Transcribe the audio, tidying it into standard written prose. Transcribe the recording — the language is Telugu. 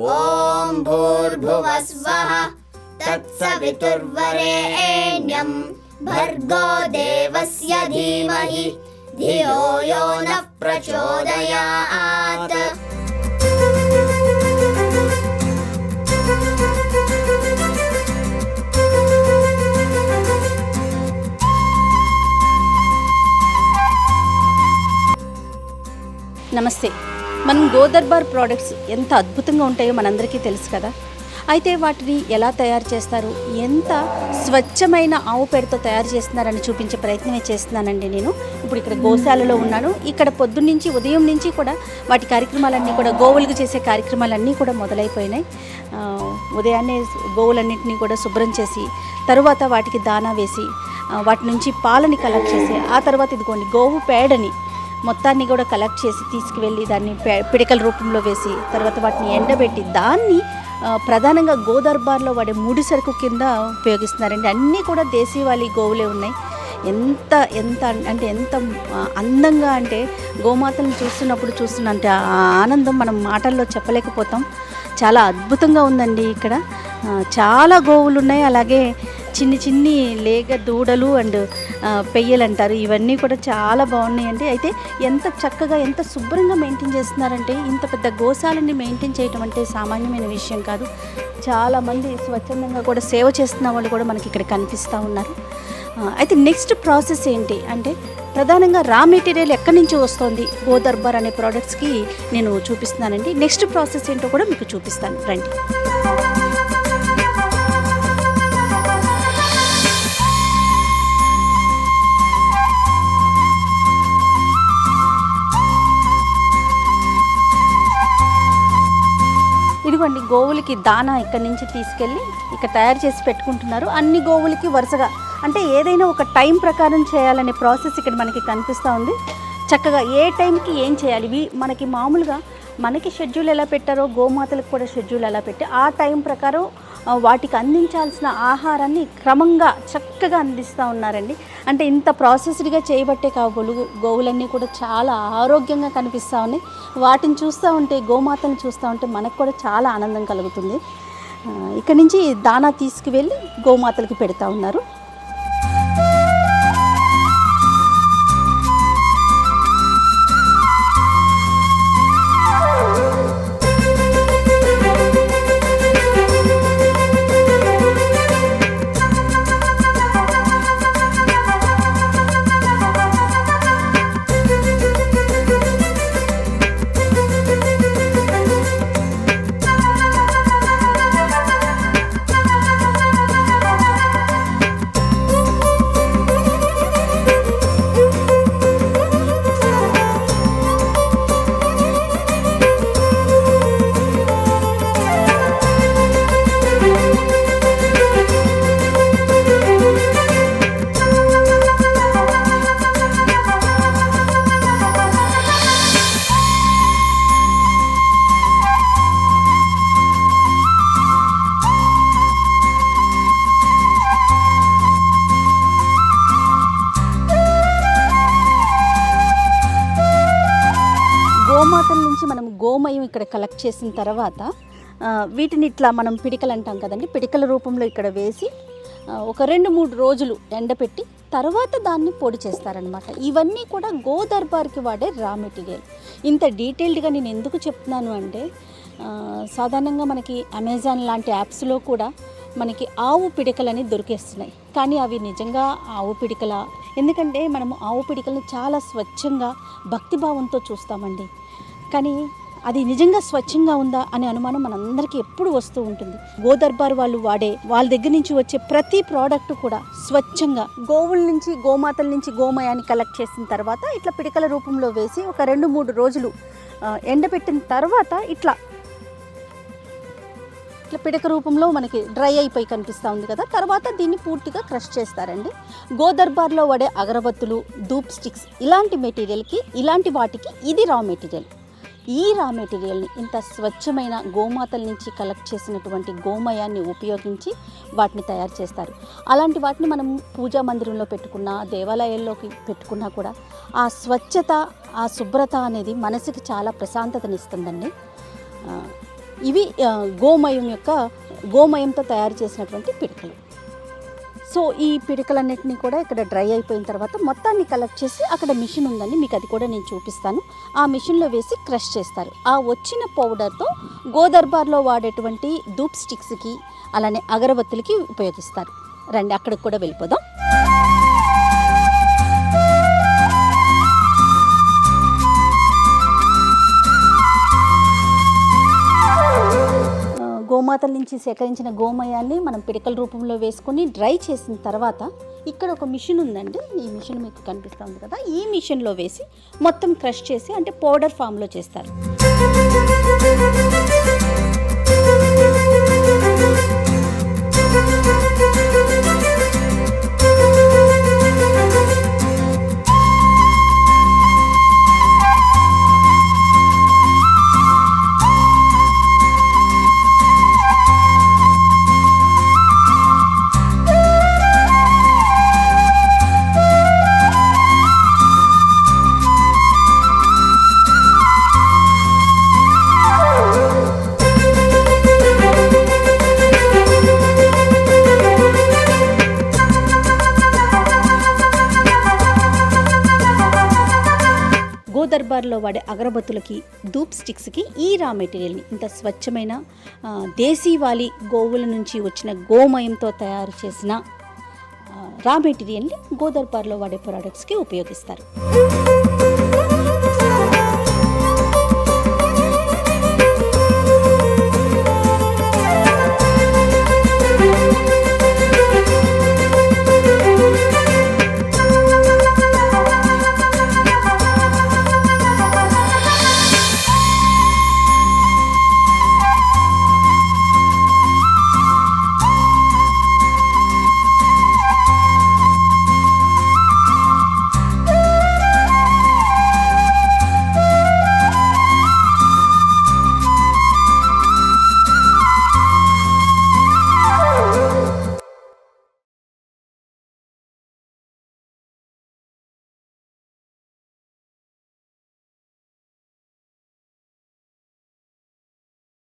ఓం భూర్భువస్వః తత్సవితుర్వరేణ్యం భర్గో దేవస్య ధీమహి ధియో యో నః ప్రచోదయాత్. నమస్తే. మనం గోదర్బార్ ప్రోడక్ట్స్ ఎంత అద్భుతంగా ఉంటాయో మనందరికీ తెలుసు కదా. అయితే వాటిని ఎలా తయారు చేస్తారు, ఎంత స్వచ్ఛమైన ఆవు పేడతో తయారు చేస్తున్నారని చూపించే ప్రయత్నమే చేస్తున్నానండి. నేను ఇప్పుడు ఇక్కడ గోశాలలో ఉన్నాను. ఇక్కడ పొద్దున్నుంచి ఉదయం నుంచి కూడా వాటి కార్యక్రమాలన్నీ కూడా గోవులకు చేసే కార్యక్రమాలన్నీ కూడా మొదలైపోయినాయి. ఉదయాన్నే గోవులన్నింటినీ కూడా శుభ్రం చేసి తరువాత వాటికి దానా వేసి వాటి నుంచి పాలని కలెక్ట్ చేసి ఆ తర్వాత ఇదిగోండి గోవు పేడని మొత్తాన్ని కూడా కలెక్ట్ చేసి తీసుకువెళ్ళి దాన్ని పిడకల రూపంలో వేసి తర్వాత వాటిని ఎండబెట్టి దాన్ని ప్రధానంగా గోదర్బార్లో వాడే ముడి సరుకు కింద ఉపయోగిస్తున్నారండి. అన్నీ కూడా దేశీవాళీ గోవులే ఉన్నాయి. ఎంత ఎంత అంటే ఎంత అందంగా అంటే గోమాతలను చూస్తున్నంటే ఆ ఆనందం మనం మాటల్లో చెప్పలేకపోతాం. చాలా అద్భుతంగా ఉందండి. ఇక్కడ చాలా గోవులు ఉన్నాయి. అలాగే చిన్ని లేగ దూడలు అండ్ పెయ్యలు అంటారు, ఇవన్నీ కూడా చాలా బాగున్నాయండి. అయితే ఎంత చక్కగా ఎంత శుభ్రంగా మెయింటైన్ చేస్తున్నారంటే, ఇంత పెద్ద గోశాలని మెయింటైన్ చేయటం అంటే సామాన్యమైన విషయం కాదు. చాలామంది స్వచ్ఛందంగా కూడా సేవ చేస్తున్న వాళ్ళు కూడా మనకి ఇక్కడ కనిపిస్తూ ఉన్నారు. అయితే నెక్స్ట్ ప్రాసెస్ ఏంటి అంటే, ప్రధానంగా రా మెటీరియల్ ఎక్కడి నుంచి వస్తుంది గోదర్బార్ అనే ప్రోడక్ట్స్కి నేను చూపిస్తున్నానండి. నెక్స్ట్ ప్రాసెస్ ఏంటో కూడా మీకు చూపిస్తాను, రండి. ఇదిగోండి గోవులకి దానా ఇక్కడి నుంచి తీసుకెళ్ళి ఇక్కడ తయారు చేసి పెట్టుకుంటున్నారు. అన్ని గోవులకి వరుసగా అంటే ఏదైనా ఒక టైం ప్రకారం చేయాలనే ప్రాసెస్ ఇక్కడ మనకి కనిపిస్తూ ఉంది. చక్కగా ఏ టైంకి ఏం చేయాలి, మనకి మామూలుగా మనకి షెడ్యూల్ ఎలా పెట్టారో గోమాతలకు కూడా షెడ్యూల్ ఎలా పెట్టి ఆ టైం ప్రకారం వాటికి అందించాల్సిన ఆహారాన్ని క్రమంగా చక్కగా అందిస్తూ ఉన్నారండి. అంటే ఇంత ప్రాసెస్డ్గా చేయబట్టే గోవులన్నీ కూడా చాలా ఆరోగ్యంగా కనిపిస్తూ ఉన్నాయి. వాటిని చూస్తూ ఉంటే, గోమాతను చూస్తూ ఉంటే మనకు కూడా చాలా ఆనందం కలుగుతుంది. ఇక్కడి నుంచి దానా తీసుకువెళ్ళి గోమాతలకి పెడతా ఉన్నారు. గోమాతల నుంచి మనం గోమయం ఇక్కడ కలెక్ట్ చేసిన తర్వాత వీటిని ఇట్లా మనం పిడికలు అంటాం కదండి, పిడికల రూపంలో ఇక్కడ వేసి ఒక 2-3 రోజులు ఎండపెట్టి తర్వాత దాన్ని పొడి చేస్తారనమాట. ఇవన్నీ కూడా గోదర్బార్కి వాడే రా మెటీరియల్. ఇంత డీటెయిల్డ్గా నేను ఎందుకు చెప్తున్నాను అంటే, సాధారణంగా మనకి అమెజాన్ లాంటి యాప్స్లో కూడా మనకి ఆవు పిడికలని దొరికేస్తున్నాయి. కానీ అవి నిజంగా ఆవు పిడికల? ఎందుకంటే మనము ఆవు పిడికలను చాలా స్వచ్ఛంగా భక్తిభావంతో చూస్తామండి. కానీ అది నిజంగా స్వచ్ఛంగా ఉందా అనే అనుమానం మనందరికీ ఎప్పుడు వస్తూ ఉంటుంది. గోదర్బార్ వాళ్ళు వాడే వాళ్ళ దగ్గర నుంచి వచ్చే ప్రతి ప్రోడక్ట్ కూడా స్వచ్ఛంగా గోవుల నుంచి, గోమాతల నుంచి గోమయాన్ని కలెక్ట్ చేసిన తర్వాత ఇట్లా పిడికల రూపంలో వేసి ఒక 2-3 రోజులు ఎండబెట్టిన తర్వాత ఇట్లా పిడక రూపంలో మనకి డ్రై అయిపోయి కనిపిస్తూ ఉంది కదా. తర్వాత దీన్ని పూర్తిగా క్రష్ చేస్తారండి. గోదర్బార్లో వాడే అగరబత్తులు, ధూప్ స్టిక్స్ ఇలాంటి మెటీరియల్కి, ఇలాంటి వాటికి ఇది రా మెటీరియల్. ఈ రా మెటీరియల్ని ఇంత స్వచ్ఛమైన గోమాతల నుంచి కలెక్ట్ చేసినటువంటి గోమయాన్ని ఉపయోగించి వాటిని తయారు చేస్తారు. అలాంటి వాటిని మనం పూజా మందిరంలో పెట్టుకున్నా, దేవాలయాల్లోకి పెట్టుకున్నా కూడా ఆ స్వచ్ఛత, ఆ శుభ్రత అనేది మనసుకి చాలా ప్రశాంతతనిస్తుందండి. ఇవి గోమయంతో తయారు చేసినటువంటి పిడకలు. సో ఈ పిడకలన్నింటినీ కూడా ఇక్కడ డ్రై అయిపోయిన తర్వాత మొత్తాన్ని కలెక్ట్ చేసి అక్కడ మిషన్ ఉందండి, మీకు అది కూడా నేను చూపిస్తాను. ఆ మిషన్లో వేసి క్రష్ చేస్తారు. ఆ వచ్చిన పౌడర్తో గోదర్బార్లో వాడేటువంటి ధూప్ స్టిక్స్కి అలానే అగరబత్తులకి ఉపయోగిస్తారు. రండి అక్కడికి కూడా వెళ్ళిపోదాం. గోమాతల నుంచి సేకరించిన గోమయాన్ని మనం పిడకల రూపంలో వేసుకొని డ్రై చేసిన తర్వాత ఇక్కడ ఒక మిషన్ ఉందండి, ఈ మిషన్ మీకు కనిపిస్తుంది కదా, ఈ మిషన్లో వేసి మొత్తం క్రష్ చేసి అంటే పౌడర్ ఫామ్లో చేస్తారు. గోదర్బార్లో వాడే అగరబత్తులకి ధూప్ స్టిక్స్కి ఈ రా మెటీరియల్ని ఇంత స్వచ్ఛమైన దేశీవాలి గోవుల నుంచి వచ్చిన గోమయంతో తయారు చేసిన రా మెటీరియల్ని గోదర్బార్లో వాడే ప్రోడక్ట్స్కి ఉపయోగిస్తారు.